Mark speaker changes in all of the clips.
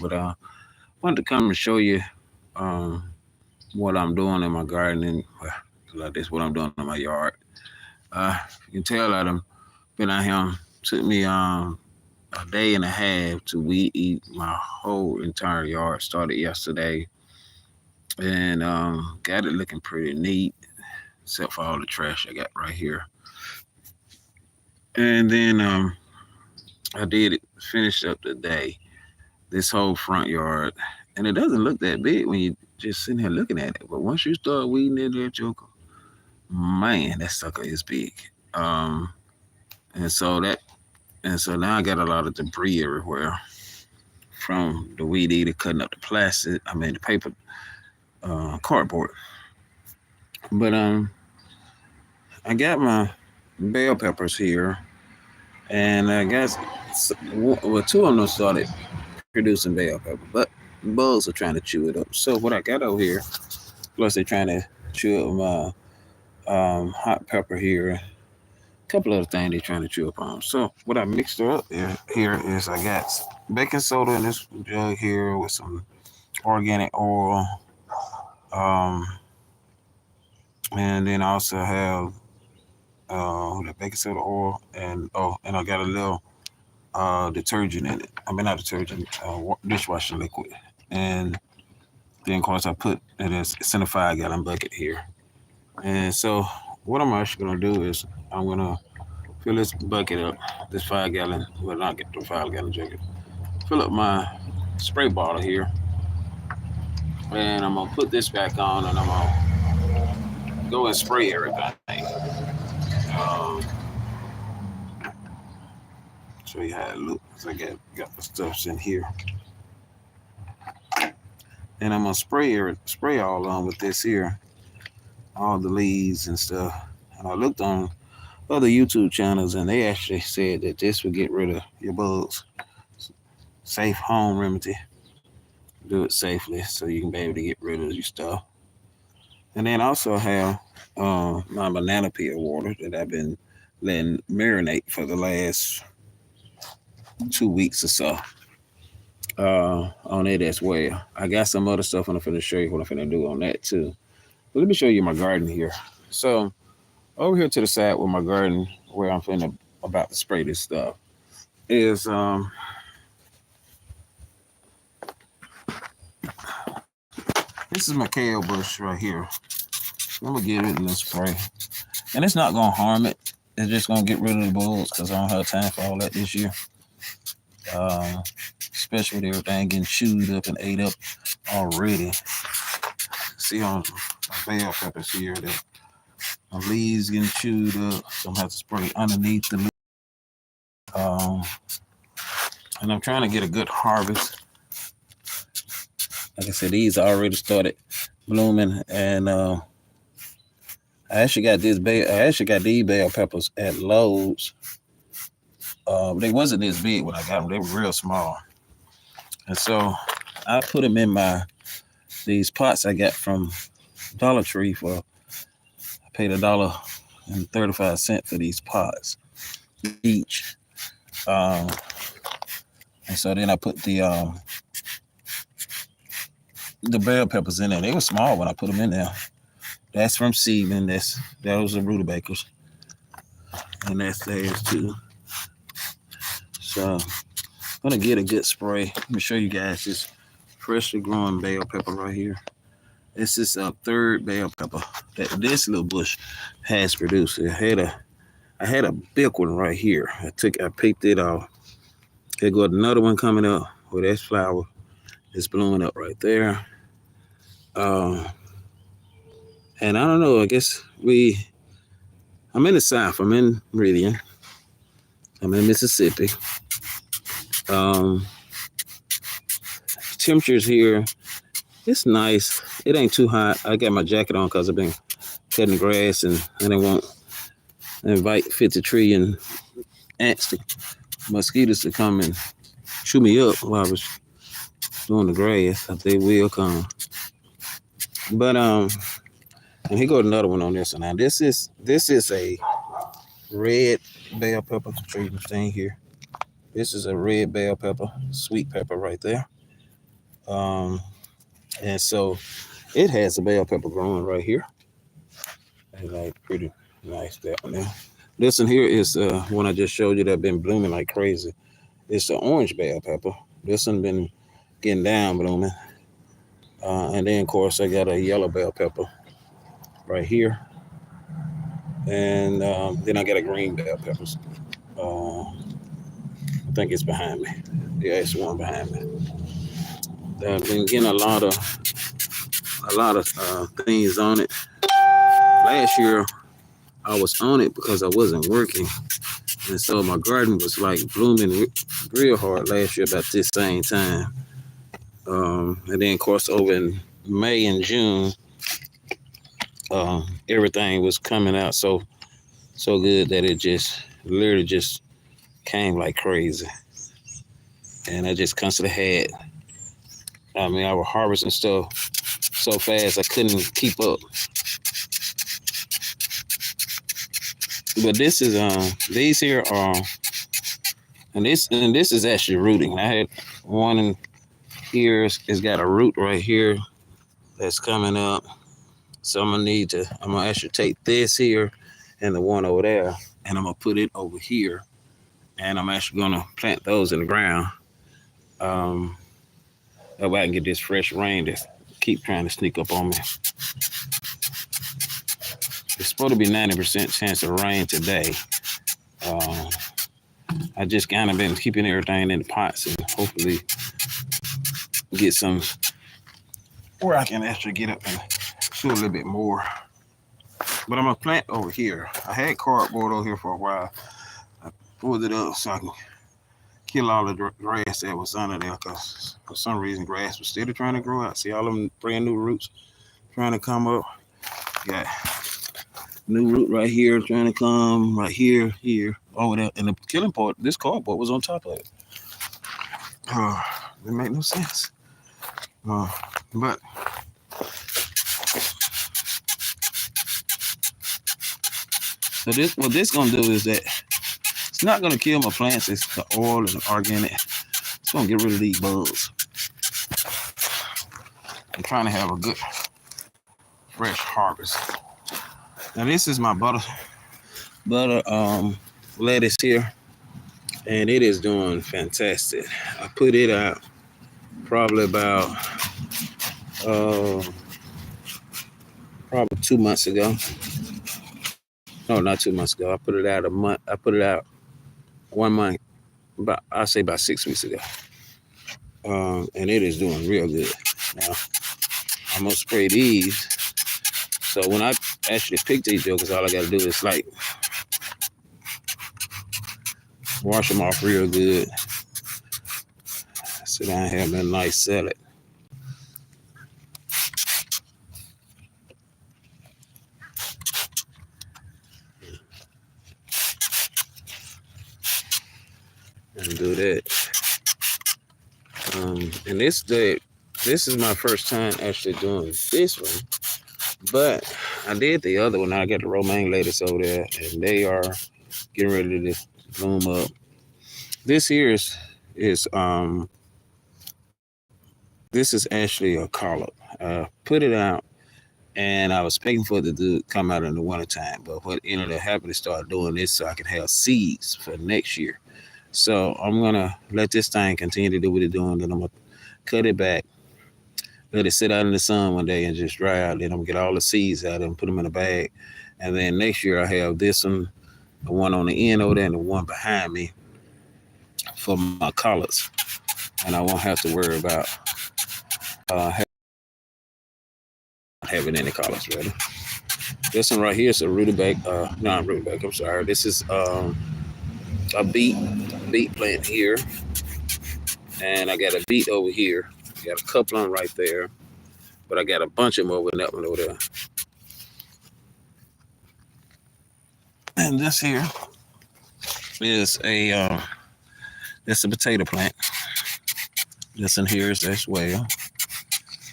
Speaker 1: But I wanted to come and show you um, what I'm doing in my garden and like this, what I'm doing in my yard. You can tell that I'm been out here. Took me a day and a half to weed eat my whole entire yard. Started yesterday and got it looking pretty neat, except for all the trash I got right here. And then I did it, finished up the day, this whole front yard. And it doesn't look that big when you just sitting here looking at it. But once you start weeding in there, Joker, man, that sucker is big. Um, and so that and so now I got a lot of debris everywhere from the weed eater cutting up the plastic. I mean the paper, cardboard. But I got my bell peppers here, and I guess well, two of them started producing bell pepper, but bugs are trying to chew it up. So what I got over here, plus they're trying to chew up my hot pepper here. A couple other things they're trying to chew up on. So what I mixed up here is I got baking soda in this jug here with some organic oil, um, and then I also have the baking soda oil, and I got a little detergent in it. I mean not detergent, dishwashing liquid, and then of course I put it as it's in a 5 gallon bucket here. And so what I'm actually gonna do is I'm gonna fill this bucket up, this 5 gallon, well not get the 5 gallon jug, fill up my spray bottle here, and I'm gonna put this back on, and I'm gonna go and spray everything. Um, show you how it looks. I got the stuffs in here, and I'm gonna spray all on with this here, all the leaves and stuff. And I looked on other YouTube channels, and they actually said that this would get rid of your bugs. Safe home remedy. Do it safely so you can be able to get rid of your stuff. And then also have my banana peel water that I've been letting marinate for the last 2 weeks or so. On it as well. I got some other stuff I'm finna show you what I'm finna do on that too. But let me show you my garden here. So over here to the side with my garden, where I'm finna about to spray this stuff, is this is my kale bush right here. I'm gonna give it a little spray, and it's not gonna harm it. It's just gonna get rid of the bugs because I don't have time for all that this year. Uh, Especially with everything getting chewed up and ate up already. See on my bell peppers here that my leaves getting chewed up, so I'm gonna have to spray underneath the leaf. Um, and I'm trying to get a good harvest. Like I said, these already started blooming, and I actually got these bell peppers at Lowe's. They wasn't this big when I got them; they were real small. And so I put them in these pots I got from Dollar Tree for. I paid $1.35 for these pots each. Um, and so then I put the bell peppers in there. They were small when I put them in there. That's from Seedling. Those are rutabagas, and that's theirs too. So I'm gonna get a good spray. Let me show you guys this freshly growing bell pepper right here. This is a third bell pepper that this little bush has produced. I had a big one right here. I picked it off. There got another one coming up with that flower. It's blowing up right there. Um, and I don't know. I guess I'm in the South. I'm in Meridian. I'm in Mississippi. Um, Temperatures here, it's nice. It ain't too hot. I got my jacket on because I've been cutting grass, and I didn't want to invite 50 trillion ants, mosquitoes to come and chew me up while I was doing the grass. They will come. But and here goes another one on this one. Now this is a red bell pepper. Show you the thing here. This is a red bell pepper, sweet pepper right there. And so it has a bell pepper growing right here. And like pretty nice that one there. This one here is one I just showed you that been blooming like crazy. It's the orange bell pepper. This one been getting down blooming. And then of course I got a yellow bell pepper right here. And then I got a green bell peppers. I think it's behind me. Yeah, it's one behind me. I've been getting a lot of things on it. Last year I was on it because I wasn't working, and so my garden was like blooming real hard last year about this same time. And then of course over in May and June, everything was coming out so good that it just literally just came like crazy, and I just constantly had. I mean, I was harvesting stuff so fast I couldn't keep up. But this is these here are, and this is actually rooting. I had one in here. It's got a root right here that's coming up. So I'm gonna actually take this here and the one over there, and I'm gonna put it over here, and I'm actually gonna plant those in the ground. That way I can get this fresh rain that keep trying to sneak up on me. It's supposed to be 90% chance of rain today. I just kind of been keeping everything in the pots and hopefully get some where I can actually get up and shoot a little bit more. But I'm gonna plant over here. I had cardboard over here for a while. I pulled it up so I can kill all the grass that was under there, because for some reason grass was still trying to grow out. See all them brand new roots trying to come up. Got new root right here trying to come right here, over there. And the killing part, this cardboard was on top of it. It make no sense. But so what this gonna do is that it's not gonna kill my plants. It's the oil and the organic. It's gonna get rid of these bugs. I'm trying to have a good fresh harvest. Now this is my butter lettuce here, and it is doing fantastic. I put it out probably about probably 2 months ago. No, not 2 months ago. I put it out 1 month, I'll say about 6 weeks ago. And it is doing real good. Now, I'm gonna spray these. So when I actually pick these jokers, all I gotta do is like wash them off real good. Sit down and have a nice salad. And do that. And this is my first time actually doing this one, but I did the other one. I got the romaine lettuce over there, and they are getting ready to bloom up. This here is this is actually a collard. Put it out, and I was expecting for it to come out in the wintertime, but what ended up happening is start doing this so I can have seeds for next year. So I'm gonna let this thing continue to do what it's doing. Then I'm gonna cut it back, let it sit out in the sun one day and just dry out. Then I'm gonna get all the seeds out and put them in a bag. And then next year I have this one, the one on the end over there, and the one behind me for my collards. And I won't have to worry about having any collards ready. This one right here is a rutabaga. Not rutabaga. I'm sorry. This is a beet plant here, and I got a beet over here. Got a couple on right there, but I got a bunch of them over in that one over there. And this here is a potato plant. This in here is as well.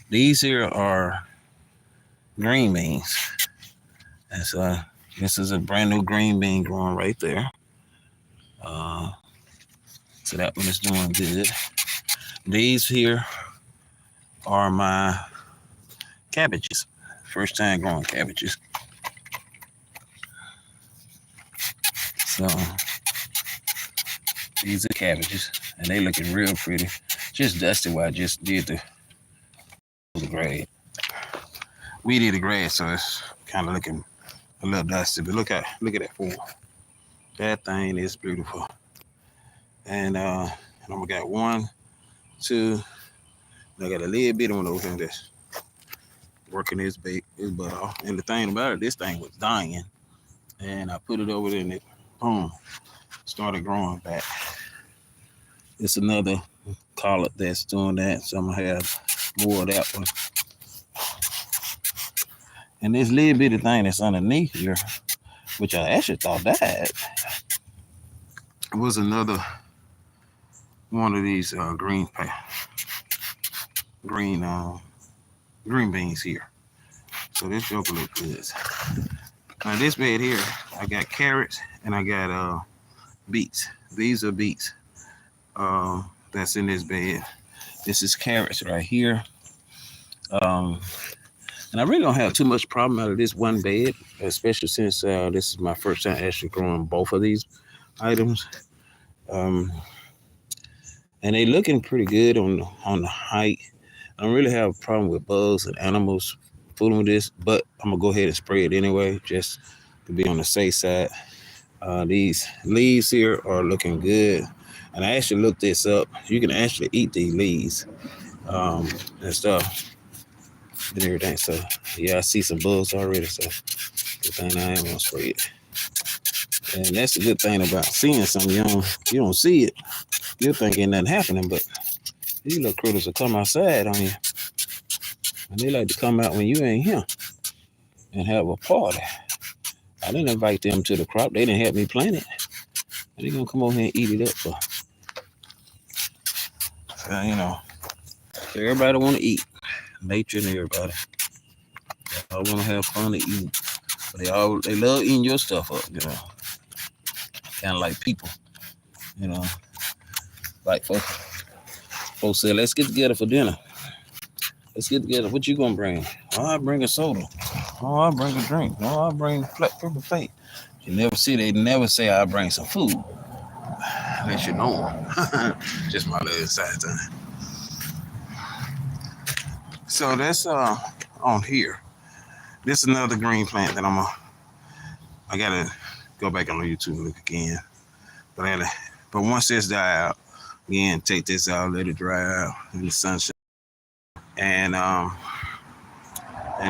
Speaker 1: These here are green beans. And so this is a brand new green bean growing right there. So that one is doing good. These here are my cabbages. First time growing cabbages. So these are cabbages, and they looking real pretty. Just dusty where I just did the grass. We did the grass, so it's kind of looking a little dusty. But look at that form. That thing is beautiful. And I'm gonna got 1, 2. I got a little bit on over here that's working his butt off. And the thing about it, this thing was dying. And I put it over there and it, boom, started growing back. It's another collet that's doing that. So I'm gonna have more of that one. And this little bitty thing that's underneath here, which I actually thought died, was another one of these green beans here. So this joker look good. Now this bed here, I got carrots and I got beets. These are beets that's in this bed. This is carrots right here. And I really don't have too much problem out of this one bed, especially since this is my first time actually growing both of these items. And they looking pretty good on the height. I don't really have a problem with bugs and animals fooling with this, but I'm gonna go ahead and spray it anyway, just to be on the safe side. These leaves here are looking good. And I actually looked this up. You can actually eat these leaves and stuff and everything. So yeah, I see some bugs already. So good thing I am gonna spray it. And that's the good thing about seeing something. You don't see it. You think ain't nothing happening, but these little critters will come outside on you. And they like to come out when you ain't here and have a party. I didn't invite them to the crop. They didn't help me plant it. And they're gonna come over here and eat it up for. So, everybody wanna eat. Nature and everybody. They all wanna have fun to eat. But they love eating your stuff up, Kind of like people, Like folks say, let's get together for dinner. Let's get together. What you gonna bring? Oh, I bring a soda. Oh, I bring a drink. Oh, I bring flat paper plate. They never say I bring some food. Unless you know them. Just my little side time. So that's on here. This is another green plant that I gotta go back on YouTube and look again. But once this die out, again, take this out, let it dry out in the sunshine. And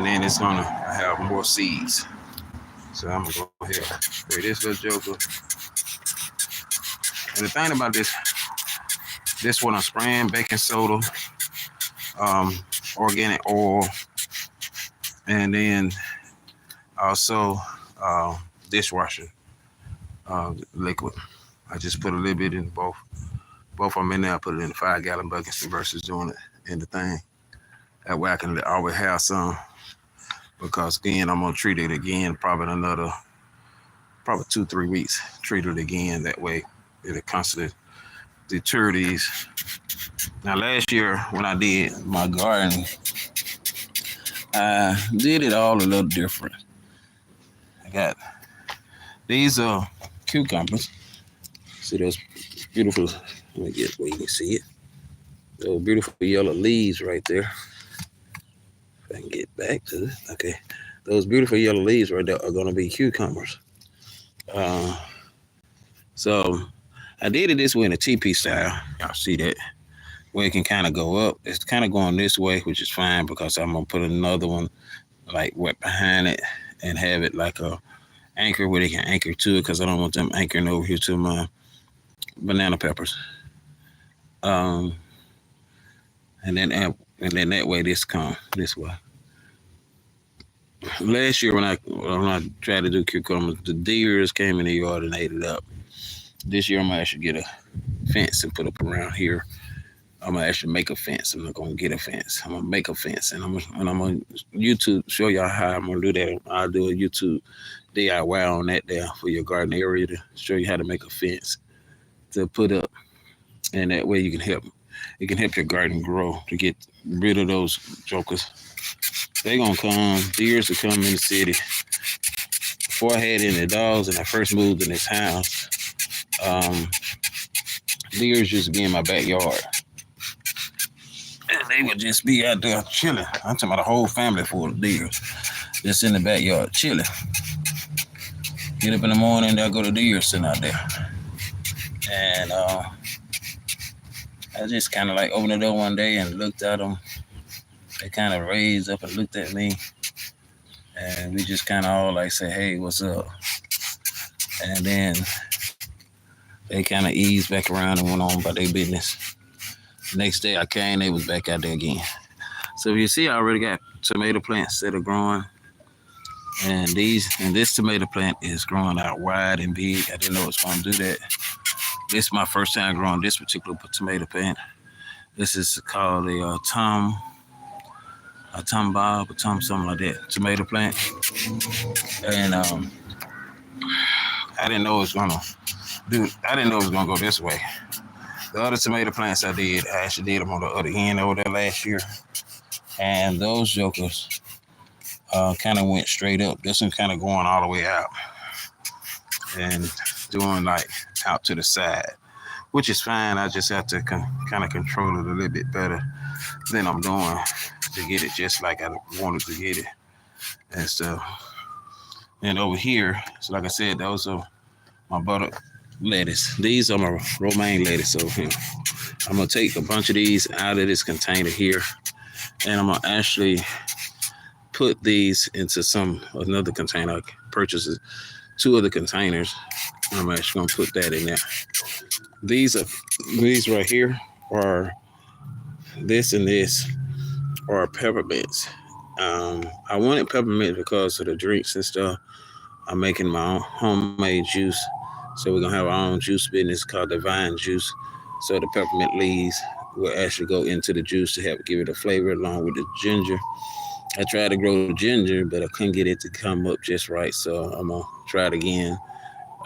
Speaker 1: then it's gonna have more seeds. So I'm gonna go ahead and spray this little joker. And the thing about this one I'm spraying baking soda, organic oil, and then also dishwasher liquid. I just put a little bit in both of them in there. I put it in the 5-gallon buckets versus doing it in the thing. That way I can always have some, because again, I'm gonna treat it again probably 2-3 weeks. Treat it again. That way it'll constantly deter these. Now last year when I did my garden, I did it all a little different. I got these cucumbers. See those beautiful, let me get where you can see it. Those beautiful yellow leaves right there. If I can get back to it. Okay. Those beautiful yellow leaves right there are gonna be cucumbers. So I did it this way in a TP style. Y'all see that? Where it can kind of go up. It's kind of going this way, which is fine because I'm gonna put another one like wet behind it and have it like a anchor where they can anchor to it, because I don't want them anchoring over here to my banana peppers. And then that way this come this way. Last year when I tried to do cucumbers, the deers came in the yard and ate it up. This year I'm gonna actually get a fence and put up around here. I'm gonna actually make a fence. I'm not gonna get a fence. I'm gonna make a fence, and I'm gonna YouTube show y'all how I'm gonna do that. I'll do a YouTube DIY on that there for your garden area to show you how to make a fence to put up, and that way you can help It can help your garden grow to get rid of those jokers. They gonna come. Deers will come in the city. Before I had any dogs and I first moved in this house, deers used to be in my backyard. And they would just be out there chilling. I'm talking about a whole family full of deers just in the backyard chilling. Get up in the morning, they'll go to deer sitting out there. And I just kind of like opened the door one day and looked at them. They kind of raised up and looked at me. And we just kind of all like say, hey, what's up? And then they kind of eased back around and went on about their business. Next day I came, they was back out there again. So you see, I already got tomato plants that are growing. And this tomato plant is growing out wide and big. I didn't know it was going to do that. This is my first time growing this particular tomato plant. This is called a Tom Bob or Tom something like that tomato plant. And I didn't know it was gonna go this way. The other tomato plants I actually did them on the other end over there last year. And those jokers kind of went straight up. This one kind of going all the way out and doing like out to the side, which is fine. I just have to kind of control it a little bit better than I'm doing to get it just like I wanted to get it and stuff. And over here, so like I said, those are my butter lettuce. These are my romaine lettuce over here. I'm going to take a bunch of these out of this container here, and I'm going to actually put these into another container. I purchased 2 other containers. I'm actually going to put that in there. These right here are this and this are peppermints. I wanted peppermint because of the drinks and stuff. I'm making my own homemade juice. So we're going to have our own juice business called Divine Juice. So the peppermint leaves will actually go into the juice to help give it a flavor along with the ginger. I tried to grow the ginger, but I couldn't get it to come up just right. So I'm going to try it again.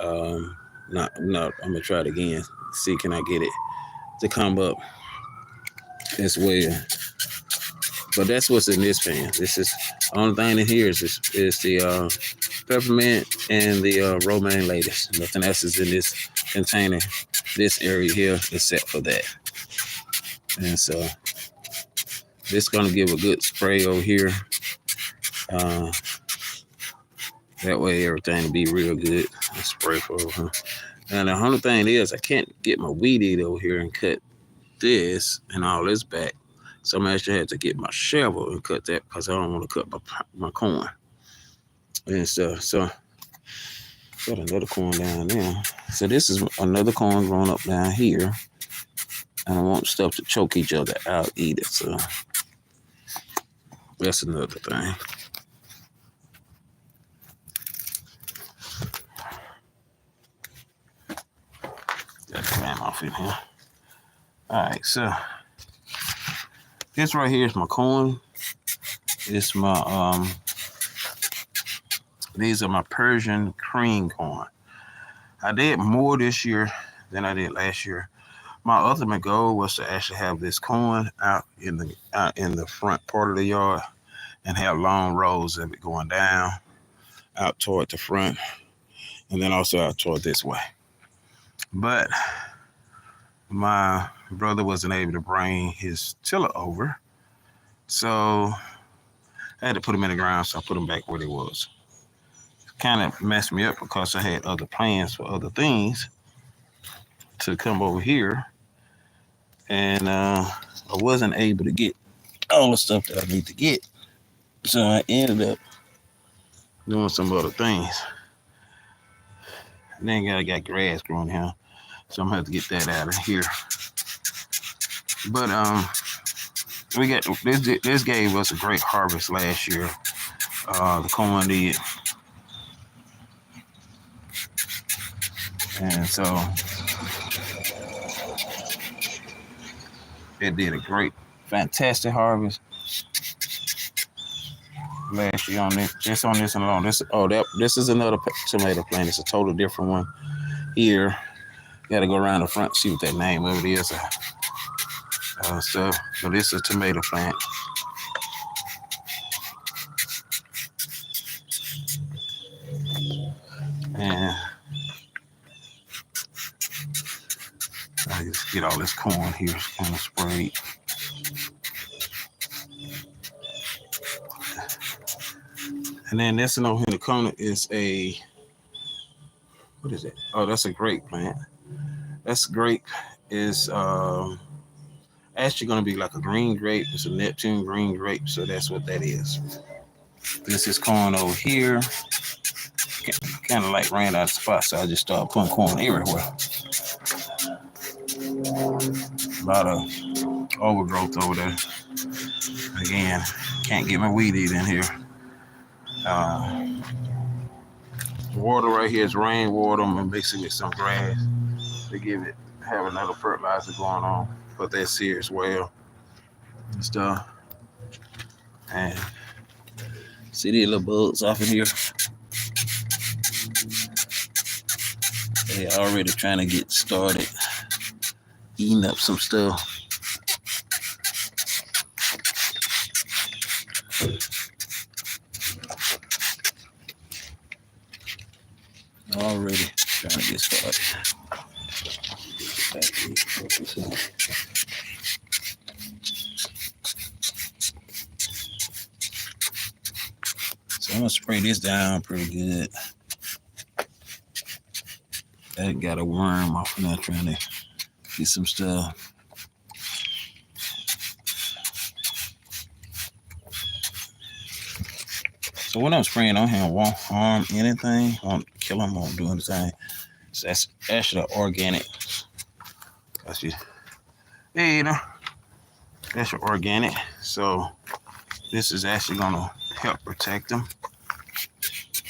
Speaker 1: I'm going to try it again. See, can I get it to come up as well? But that's what's in this pan. This is the only thing in here is the peppermint and the romaine lettuce. Nothing else is in this container, this area here, except for that. And so this is going to give a good spray over here. That way everything will be real good. Spray for her. And the only thing is I can't get my weed eater over here and cut this and all this back. So I'm actually had to get my shovel and cut that because I don't want to cut my corn and stuff. So got another corn down there. So this is another corn growing up down here. And I want stuff to choke each other out either. So that's another thing. Got the ram off in here. All right, so this right here is my corn. It's my these are my Persian cream corn. I did more this year than I did last year. My ultimate goal was to actually have this corn out in the front part of the yard and have long rows of it going down out toward the front and then also out toward this way. But my brother wasn't able to bring his tiller over, so I had to put him in the ground, so I put him back where they was. Kind of messed me up because I had other plans for other things to come over here, and I wasn't able to get all the stuff that I need to get, so I ended up doing some other things. And then I got grass growing here, so I'm gonna have to get that out of here. But we got this gave us a great harvest last year. The corn did, and so it did a great, fantastic harvest last year on this. Just on this alone. This is another tomato plant. It's a totally different one. Here, got to go around the front, see what that name of it is. stuff. So this is a tomato plant. And I just get all this corn here kind of sprayed. And then this one over here in the corner is a, what is it? Oh, that's a grape plant. That's grape is actually going to be like a green grape. It's a Neptune green grape, so that's what that is. This is corn over here. Kind of like ran out of spot, so I just started putting corn everywhere. A lot of overgrowth over there. Again, can't get my weed eater in here. Water right here is rainwater. I'm mixing with some grass to have another fertilizer going on. But that's here as well and stuff. And see these little bugs off in here? They already trying to get started eating up some stuff. Already trying to get started. So I'm gonna spray this down pretty good. That got a worm off of that trying to get some stuff. So when I'm spraying on here, I won't harm anything, won't kill them, won't do anything. So that's actually organic. That's you. Hey, you know, that's your organic. So this is actually gonna help protect them.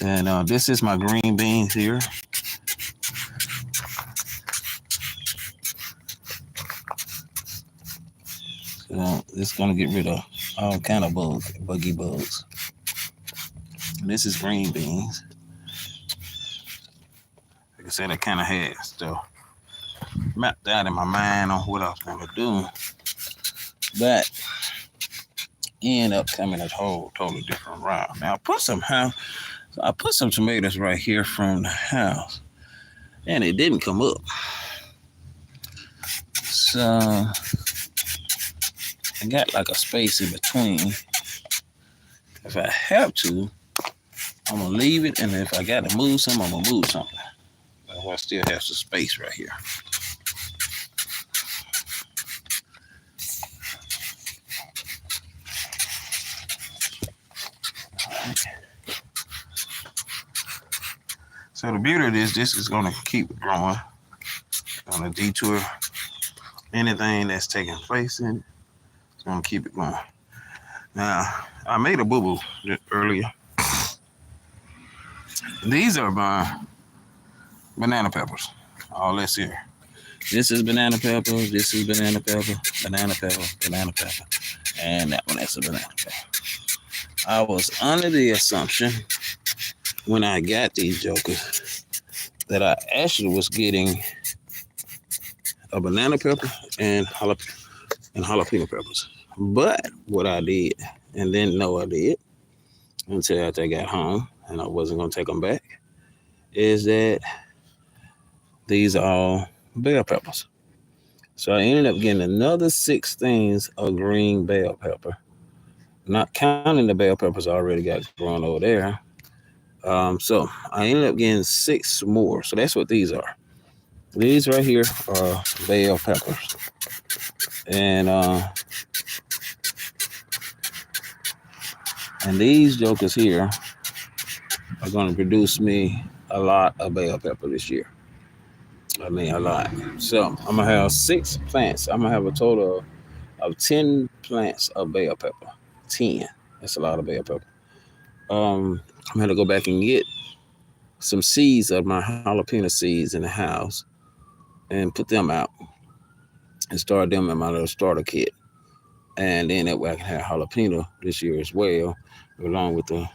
Speaker 1: And this is my green beans here. So this is gonna get rid of all kind of buggy bugs. And this is green beans. Like I said, I kind of had stuff mapped out in my mind on what I was gonna do, but end up coming a totally different route. Now I put some tomatoes right here from the house, and it didn't come up. So I got like a space in between. If I have to, I'm gonna leave it, and if I gotta move something, I'm gonna move something. But I still have some space right here. So the beauty of this is gonna keep it growing. Gonna detour anything that's taking place in it. It's gonna keep it going. Now, I made a boo-boo earlier. These are my banana peppers. All this here. This is banana pepper, this is banana pepper, banana pepper, banana pepper, and that one is a banana pepper. I was under the assumption when I got these jokers that I actually was getting a banana pepper and jalapeno peppers. But what I did, and didn't know I did until after I got home and I wasn't going to take them back, is that these are all bell peppers. So I ended up getting another 6 things of green bell pepper, not counting the bell peppers I already got growing over there. So I ended up getting 6 more. So that's what these are. These right here are bell peppers. And these jokers here are going to produce me a lot of bell pepper this year. I mean, a lot. So I'm going to have 6 plants. I'm going to have a total of 10 plants of bell pepper. 10. That's a lot of bell pepper. I'm going to go back and get some seeds of my jalapeno seeds in the house and put them out and start them in my little starter kit. And then that way I can have jalapeno this year as well, along with the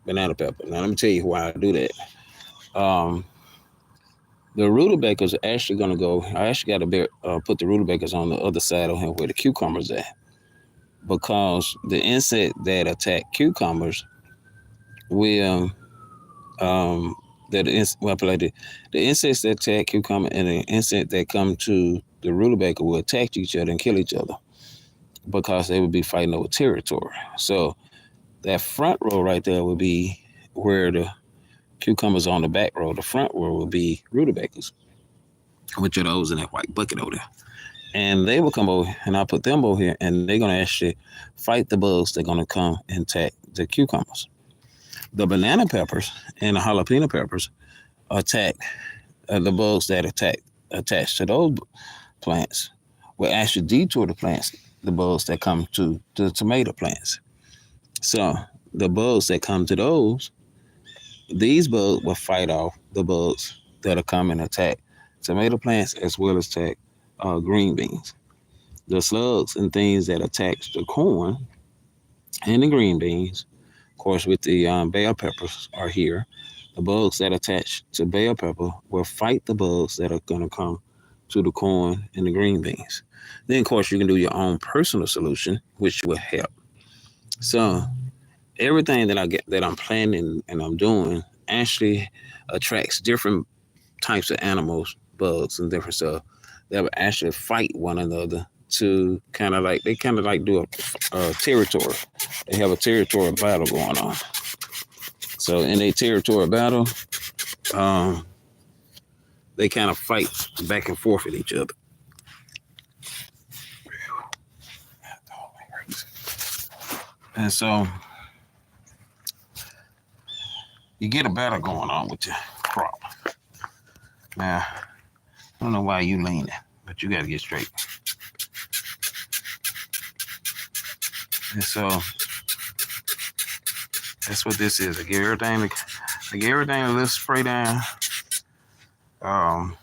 Speaker 1: banana pepper. Now let me tell you why I do that. The rutabagas are actually going to go. I actually got to put the rutabagas on the other side of him where the cucumbers at, because the insect that attack cucumbers will well, the insects that attack cucumber and the insect that come to the rutabaga will attack each other and kill each other because they would be fighting over territory. So that front row right there would be where the cucumbers on the back row. The front row will be rutabagas, which are those in that white bucket over there. And they will come over, and I'll put them over here, and they're going to actually fight the bugs. They're going to come and attack the cucumbers. The banana peppers and the jalapeno peppers attack the bugs that attached to those plants will actually detour the plants, the bugs that come to the tomato plants. So the bugs that come to these bugs will fight off the bugs that are coming and attack tomato plants as well as attack green beans. The slugs and things that attach the corn and the green beans, of course, with the bell peppers are here. The bugs that attach to bell pepper will fight the bugs that are going to come to the corn and the green beans. Then, of course, you can do your own personal solution, which will help. So everything that I'm planning and I'm doing actually attracts different types of animals, bugs, and different stuff that will actually fight one another to kind of like do a territory. They have a territorial battle going on. So in a territorial battle, they kind of fight back and forth with each other. And so you get a battle going on with your crop. Now, I don't know why you leaning, but you got to get straight. And so that's what this is. I get everything a little spray down. One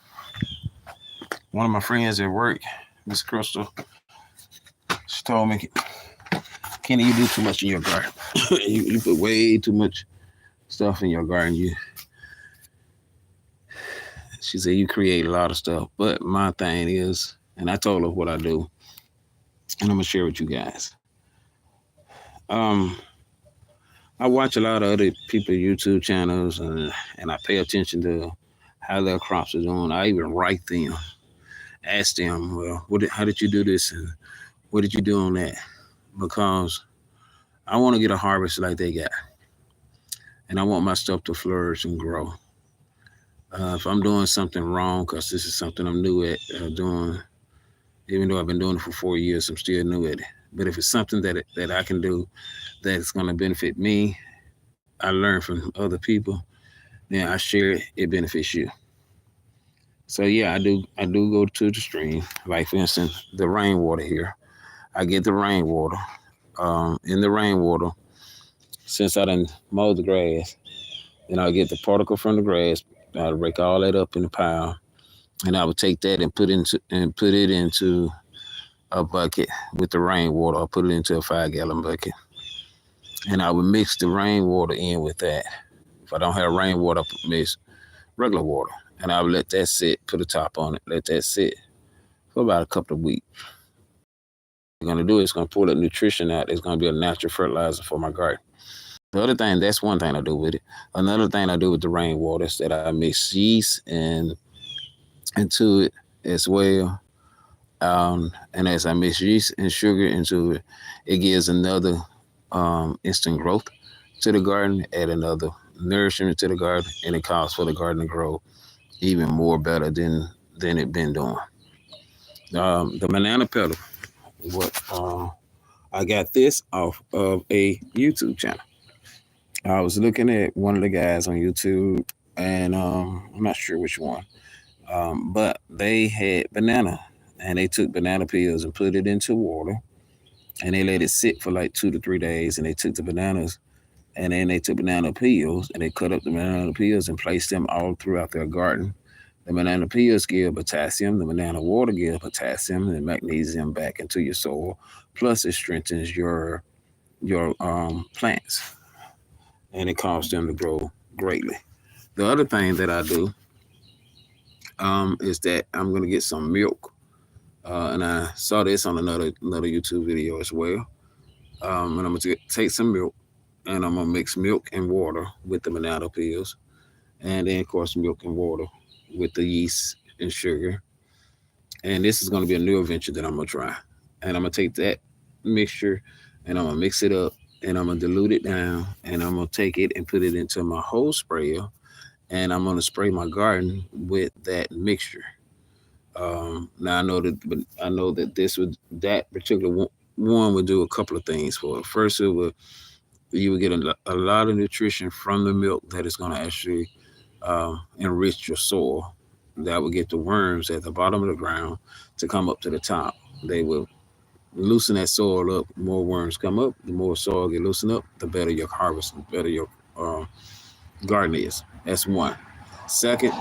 Speaker 1: of my friends at work, Miss Crystal, she told me, Kenny, you do too much in your garden. you put way too much stuff in your garden. She said you create a lot of stuff. But my thing is, and I told her what I do, and I'm gonna share with you guys. I watch a lot of other people's YouTube channels, and I pay attention to how their crops are doing. I even write them, ask them, well, how did you do this, and what did you do on that? Because I want to get a harvest like they got, and I want my stuff to flourish and grow. If I'm doing something wrong, because this is something I'm new at doing, even though I've been doing it for 4 years, I'm still new at it. But if it's something that I can do that's going to benefit me, I learn from other people, then I share it, it benefits you. So yeah, I do go to the stream. Like for instance, the rainwater here. I get the rainwater. In the rainwater, since I done mowed the grass, then I'll get the particle from the grass. I'll break all that up in a pile, and I would take that and put it into a bucket with the rainwater. I'll put it into a 5-gallon bucket, and I would mix the rainwater in with that. If I don't have rainwater, I mix regular water, and I would let that sit, put a top on it, let that sit for about a couple of weeks. What I'm going to do is going to pull that nutrition out. It's going to be a natural fertilizer for my garden. The other thing, that's one thing I do with it. Another thing I do with the rainwater is that I mix yeast into it as well. And as I mix yeast and sugar into it, it gives another instant growth to the garden, add another nourishment to the garden, and it calls for the garden to grow even more better than it been doing. The banana petal, I got this off of a YouTube channel. I was looking at one of the guys on YouTube, and I'm not sure which one, but they had banana, and they took banana peels and put it into water, and they let it sit for like 2 to 3 days, and they took the bananas, and then they took banana peels, and they cut up the banana peels and placed them all throughout their garden. The banana peels give potassium, the banana water gives potassium and magnesium back into your soil, plus it strengthens your plants, and it causes them to grow greatly. The other thing that I do is that I'm gonna get some milk. And I saw this on another YouTube video as well. And I'm gonna take some milk, and I'm gonna mix milk and water with the banana peels, and then of course milk and water with the yeast and sugar. And this is gonna be a new adventure that I'm gonna try. And I'm gonna take that mixture, and I'm gonna mix it up, and I'm gonna dilute it down, and I'm gonna take it and put it into my hose sprayer, and I'm gonna spray my garden with that mixture. Now I know that that particular one would do a couple of things for it. First, you would get a lot of nutrition from the milk that is going to actually enrich your soil. That would get the worms at the bottom of the ground to come up to the top. They will loosen that soil up. The more worms come up, the more soil get loosened up, the better your harvest, the better your garden is. That's one. Second,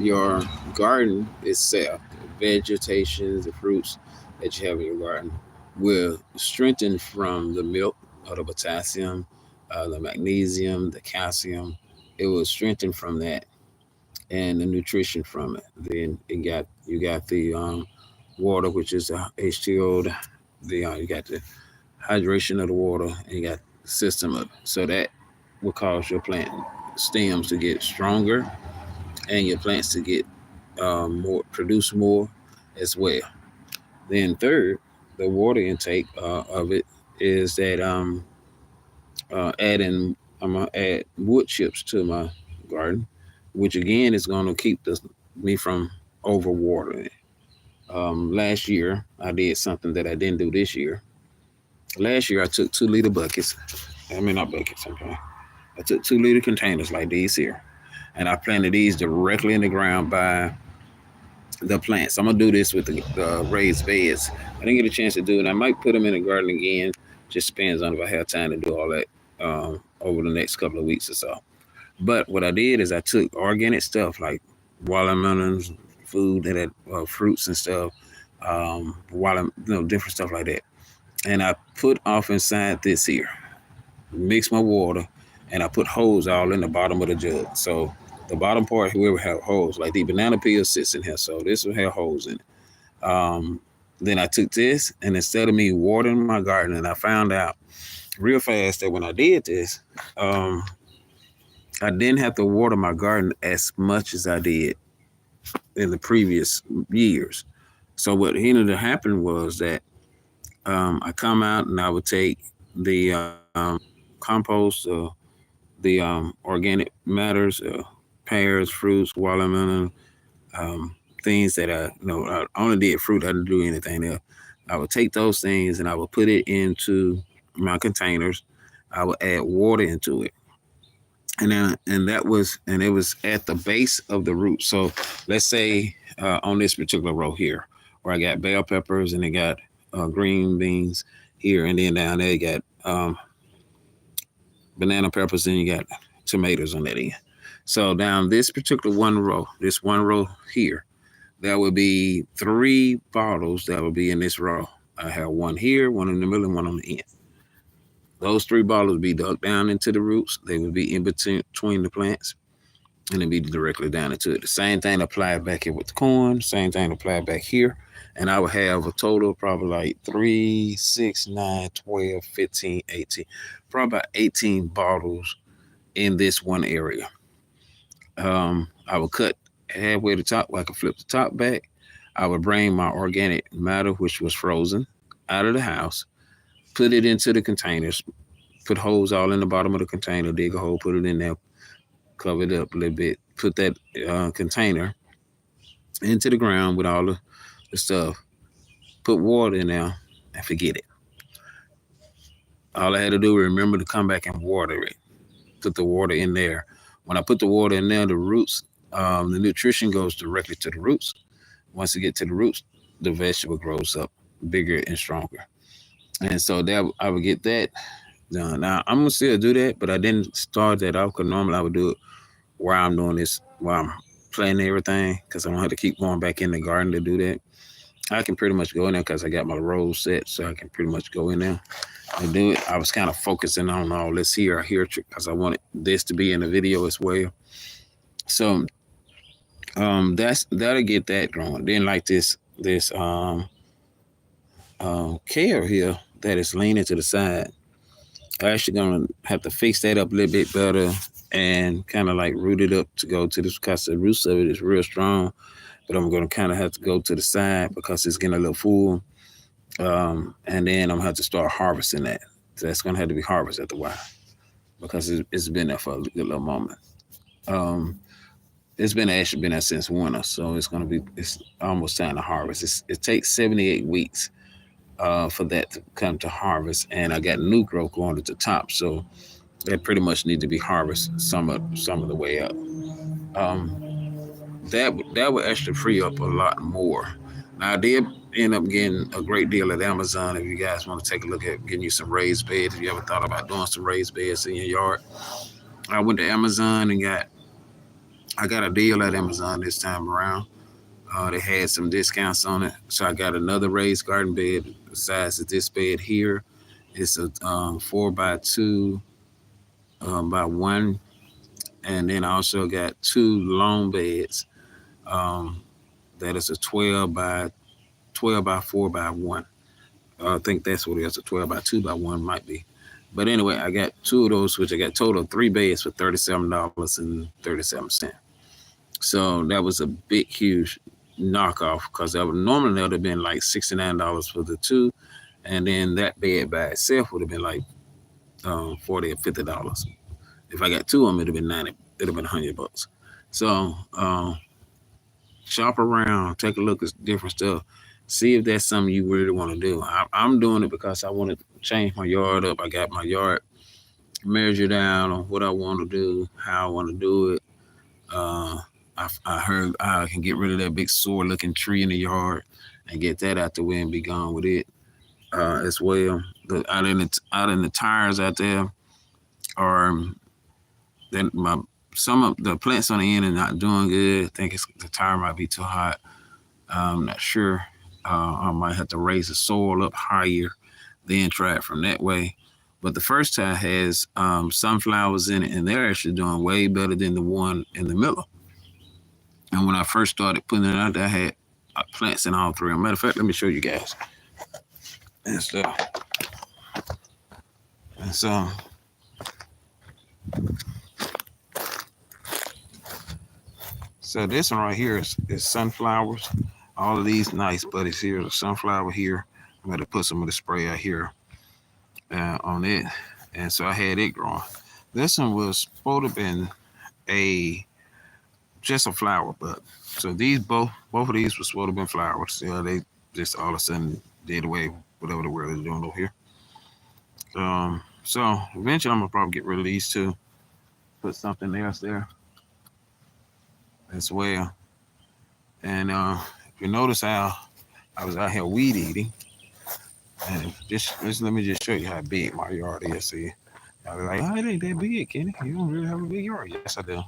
Speaker 1: your garden itself, the vegetation, the fruits that you have in your garden will strengthen from the milk or the potassium, the magnesium, the calcium. It will strengthen from that and the nutrition from it. Then you got the water, which is the H2O. You got the hydration of the water, and you got the system of it. So that will cause your plant stems to get stronger and your plants to get produce more as well. Then third, the water intake of it is that I'm gonna add wood chips to my garden, which again is gonna keep me from overwatering it. Last year I did something that I didn't do this year. Last year I took 2-liter buckets. I mean not buckets, okay. I took 2-liter containers like these here, and I planted these directly in the ground by the plants. I'm gonna do this with the raised beds. I didn't get a chance to do it. I might put them in the garden again. Just depends on if I have time to do all that over the next couple of weeks or so. But what I did is I took organic stuff like watermelons, food that had fruits and stuff, different stuff like that, and I put off inside this here. Mix my water, and I put holes all in the bottom of the jug. So the bottom part here will have holes. Like the banana peel sits in here, so this will have holes in it. Then I took this, and instead of me watering my garden, and I found out real fast that when I did this, I didn't have to water my garden as much as I did in the previous years. So what ended up happening was that I come out and I would take the compost, the organic matters, pears, fruits, watermelon, things that I only did fruit. I didn't do anything else. I would take those things and I would put it into my containers. I would add water into it, and it was at the base of the root. So let's say on this particular row here, where I got bell peppers and it got green beans here, and then down there you got banana peppers, and you got tomatoes on that end. So down this particular this one row here, there would be 3 bottles that would be in this row. I have one here, one in the middle, and one on the end. Those 3 bottles would be dug down into the roots. They would be in between the plants, and it'd be directly down into it. The same thing applied back here with the corn. Same thing applied back here. And I would have a total of probably like 3, 6, 9, 12, 15, 18, probably about 18 bottles in this one area. I would cut halfway to the top where I could flip the top back. I would bring my organic matter, which was frozen, out of the house, put it into the containers, put holes all in the bottom of the container, dig a hole, put it in there, cover it up a little bit, put that container into the ground with all the stuff, put water in there, and forget it. All I had to do was remember to come back and water it, put the water in there. When I put the water in there, the roots, the nutrition goes directly to the roots. Once it gets to the roots, the vegetable grows up bigger and stronger. And so that I would get that done. Now I'm gonna still do that, but I didn't start that off because normally I would do it while I'm doing this, while I'm planting everything, because I don't have to keep going back in the garden to do that. I can pretty much go in there because I got my rows set, so I can pretty much go in there and do it. I was kind of focusing on all this here because I wanted this to be in the video as well. So That'll get that growing. Then like this kale here that is leaning to the side. I'm actually gonna have to fix that up a little bit better and kind of like root it up to go to this because the roots of it is real strong. But I'm gonna kind of have to go to the side because it's getting a little full. And then I'm gonna have to start harvesting that. So that's gonna have to be harvested at the while because it's been there for a good little moment. Um, it's been actually been there since winter, so it's almost time to harvest. It takes 78 weeks for that to come to harvest, and I got new growth going at the top, so that pretty much need to be harvested some of the way up. Um, that would actually free up a lot more. Now I did end up getting a great deal at Amazon. If you guys want to take a look at getting you some raised beds, if you ever thought about doing some raised beds in your yard, I went to Amazon and I got a deal at Amazon this time around. They had some discounts on it, so I got another raised garden bed the size of this bed here. It's a 4x2 by 1, and then I also got 2 long beds. That is a 12 by 4 by 1. I think that's what it is. A 12 by 2 by 1 might be. But anyway, I got 2 of those, which I got total 3 beds for $37.37. So that was a big, huge knockoff because normally that would have been like $69 for the 2, and then that bed by itself would have been like $40 or $50. If I got 2 of them, it'd have been $90. It'd have been $100. So shop around, take a look at different stuff, see if that's something you really want to do. I'm doing it because I want to change my yard up. I got my yard measured down on what I want to do, how I want to do it. I heard I can get rid of that big sore looking tree in the yard and get that out the way and be gone with it as well. Out in the tires out there are then some of the plants on the end are not doing good. I think the tire might be too hot. I'm not sure. I might have to raise the soil up higher, then try it from that way. But the first tire has sunflowers in it, and they're actually doing way better than the one in the middle. And when I first started putting it out there, I had plants in all 3. As a matter of fact, let me show you guys. And so this one right here is sunflowers. All of these nice buddies here. The sunflower here. I'm going to put some of the spray out here on it. And so I had it growing. This one was supposed to have been just a flower bud. So these both of these were supposed to have been flowers. Yeah, they just all of a sudden did away whatever the world is doing over here. So eventually I'm gonna probably get rid of these 2. Put something else there as well. And if you notice how I was out here weed eating, and just let me just show you how big my yard is. See, I was like, oh, it ain't that big, Kenny. You don't really have a big yard. Yes, I do.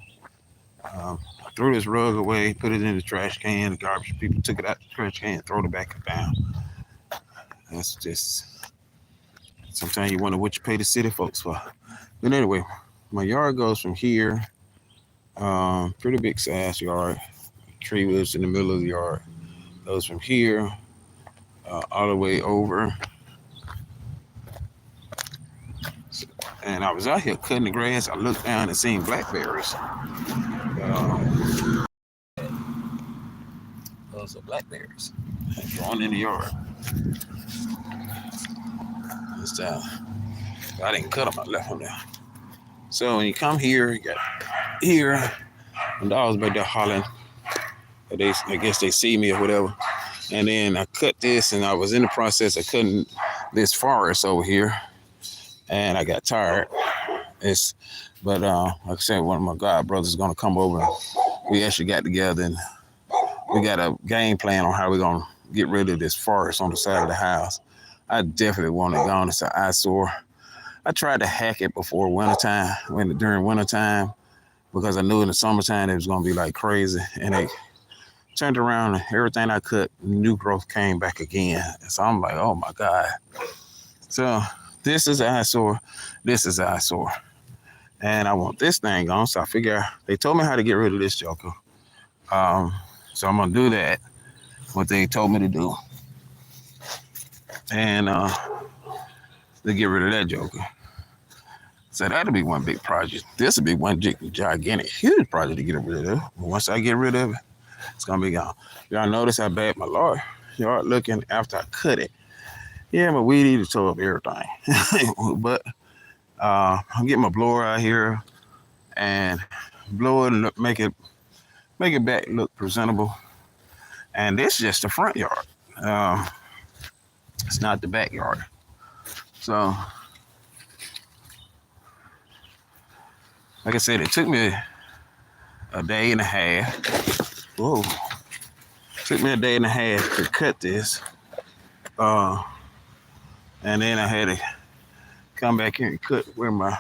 Speaker 1: I threw this rug away, put it in the trash can. The garbage people took it out the trash can and throw it back down. That's just, sometimes you wonder what you pay the city folks for. But anyway, my yard goes from here, pretty big size yard. Tree was in the middle of the yard. Goes from here all the way over. And I was out here cutting the grass. I looked down and seen blackberries. Those are blackberries growing in the yard. I didn't cut them. I left them there. So when you come here, you got here, and dogs back there hollering. I guess they see me or whatever. And then I cut this, and I was in the process of cutting this forest over here, and I got tired. But like I said, one of my god brothers is gonna come over. We actually got together, and we got a game plan on how we're gonna get rid of this forest on the side of the house. I definitely want it gone. It's an eyesore. I tried to hack it before during wintertime, because I knew in the summertime it was gonna be like crazy, and it turned around and everything I cut, new growth came back again. So I'm like, oh my God. So this is an eyesore. This is an eyesore. And I want this thing gone. So I figure they told me how to get rid of this joker So I'm gonna do that, what they told me to do, and to get rid of that joker. So that'll be one big project. This will be one gigantic, huge project to get rid of. But once I get rid of it, it's gonna be gone. Y'all notice how bad my yard looking after I cut it. Yeah, my weed eater tore up everything. But I'll get my blower out here and blow it and make it back look presentable. And this is just the front yard. It's not the backyard. So, like I said, it took me a day and a half. Whoa. It took me a day and a half to cut this. And then I had to come back here and cut where my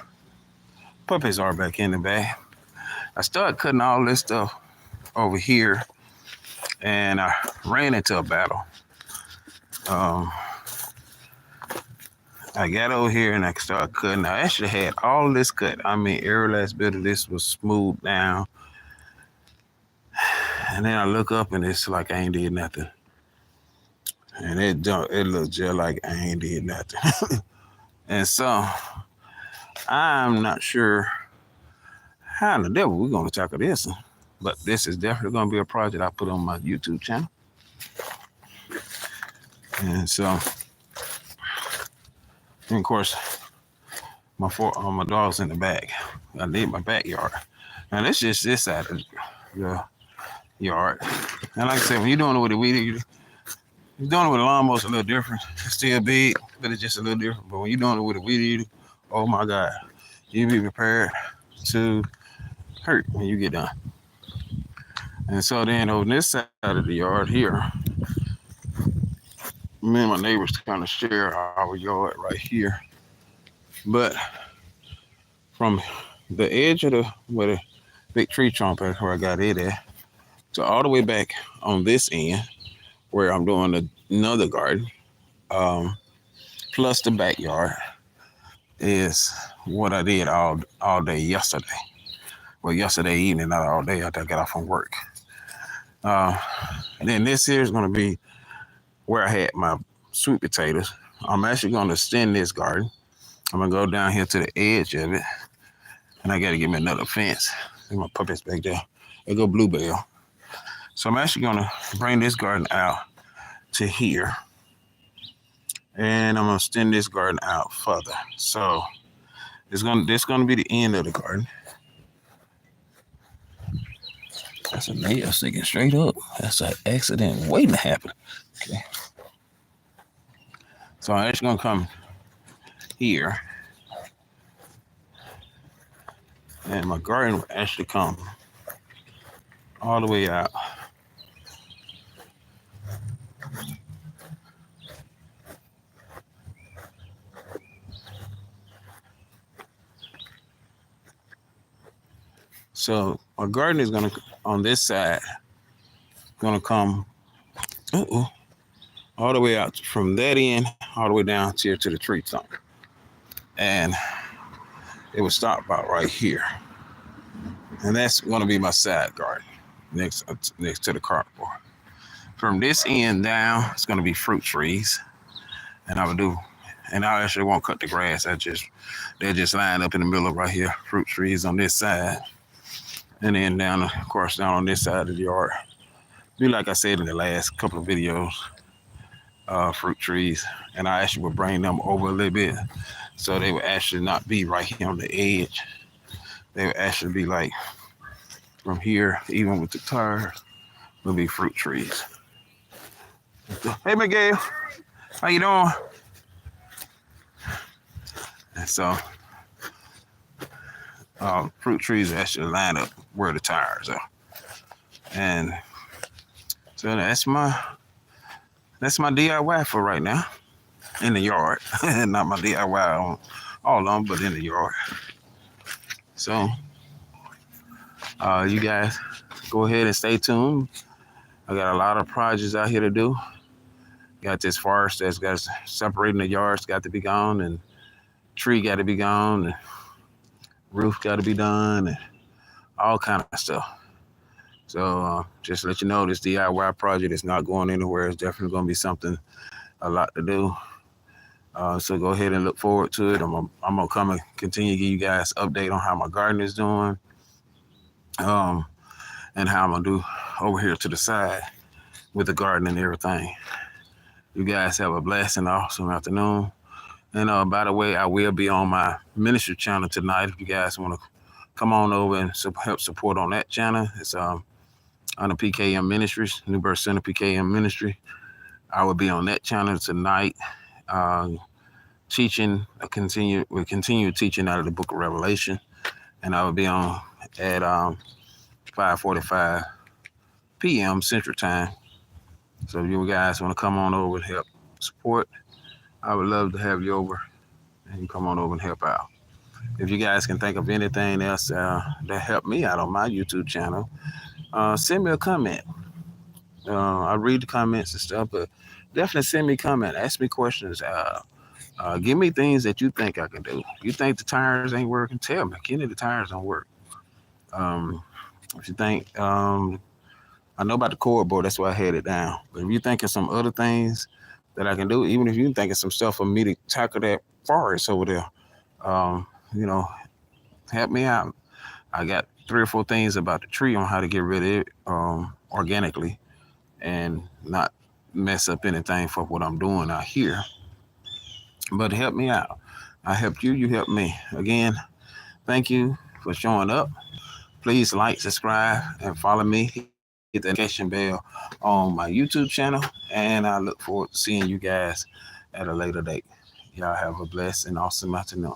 Speaker 1: puppies are back in the bag. I started cutting all this stuff over here, and I ran into a battle. I got over here and I started cutting. I actually had all this cut. I mean, every last bit of this was smoothed down. And then I look up and it's like I ain't did nothing. And it looked just like I ain't did nothing. And so I'm not sure how in the devil we're going to tackle this. But this is definitely going to be a project I put on my YouTube channel. And so, and of course, my dog's in the back. I need my backyard. And it's just this side of the yard. And like I said, when you're doing it with a weed eater, you're doing it with a lawnmower, it's a little different. It's still big, but it's just a little different. But when you're doing it with a weed eater, oh my God, you be prepared to hurt when you get done. And so then on this side of the yard here, me and my neighbors kind of share our yard right here. But from the edge of where the big tree trunk is, where I got it at, so all the way back on this end, where I'm doing another garden, plus the backyard, is what I did all day yesterday. Well, yesterday evening, not all day after I got off from work. And then this here is going to be where I had my sweet potatoes. I'm actually going to extend this garden. I'm going to go down here to the edge of it. And I got to get me another fence. There's my puppets back there. There go Bluebell. So I'm actually going to bring this garden out to here. And I'm going to extend this garden out further. So this going to be the end of the garden. That's a nail sticking straight up. That's an accident waiting to happen. Okay. So I'm actually going to come here. And my garden will actually come all the way out. So my garden is going to, on this side, going to come all the way out from that end, all the way down here to the tree trunk. And it will stop about right here. And that's going to be my side garden next to the carport. From this end down, it's going to be fruit trees. And I actually won't cut the grass. They're just lined up in the middle of right here, fruit trees on this side. And then down on this side of the yard. Be like I said in the last couple of videos, fruit trees. And I actually would bring them over a little bit. So they would actually not be right here on the edge. They would actually be like from here, even with the tires, will be fruit trees. Hey, Miguel, how you doing? And so, fruit trees actually line up where the tires are. And so that's my DIY for right now in the yard. Not my DIY on all of them, but in the yard. So you guys go ahead and stay tuned. I got a lot of projects out here to do. Got this forest that's got separating the yards got to be gone, and tree got to be gone, and roof got to be done, and all kind of stuff. So just let you know, this DIY project is not going anywhere. It's definitely going to be something, a lot to do. So go ahead and look forward to it. I'm gonna come and continue to give you guys update on how my garden is doing, um, and how I'm gonna do over here to the side with the garden and everything. You guys have a blessed and awesome afternoon. And by the way, I will be on my ministry channel tonight. If you guys want to come on over and help support on that channel, it's on the PKM Ministries, New Birth Center PKM Ministry. I will be on that channel tonight, teaching. We continue teaching out of the Book of Revelation, and I will be on at 5:45 p.m. Central Time. So if you guys want to come on over and help support, I would love to have you over and you come on over and help out. If you guys can think of anything else that helped me out on my YouTube channel, send me a comment. I read the comments and stuff, but definitely send me a comment. Ask me questions. Give me things that you think I can do. If you think the tires ain't working, tell me. Kenny, the tires don't work. If you think, I know about the cord board, that's why I had it down. But if you think of some other things that I can do, even if you think of some stuff for me to tackle that forest over there, you know, help me out. I got 3 or 4 things about the tree on how to get rid of it organically and not mess up anything for what I'm doing out here. But help me out. I helped you, you helped me. Again, thank you for showing up. Please like, subscribe, and follow me. Hit the notification bell on my YouTube channel, and I look forward to seeing you guys at a later date. Y'all have a blessed and awesome afternoon.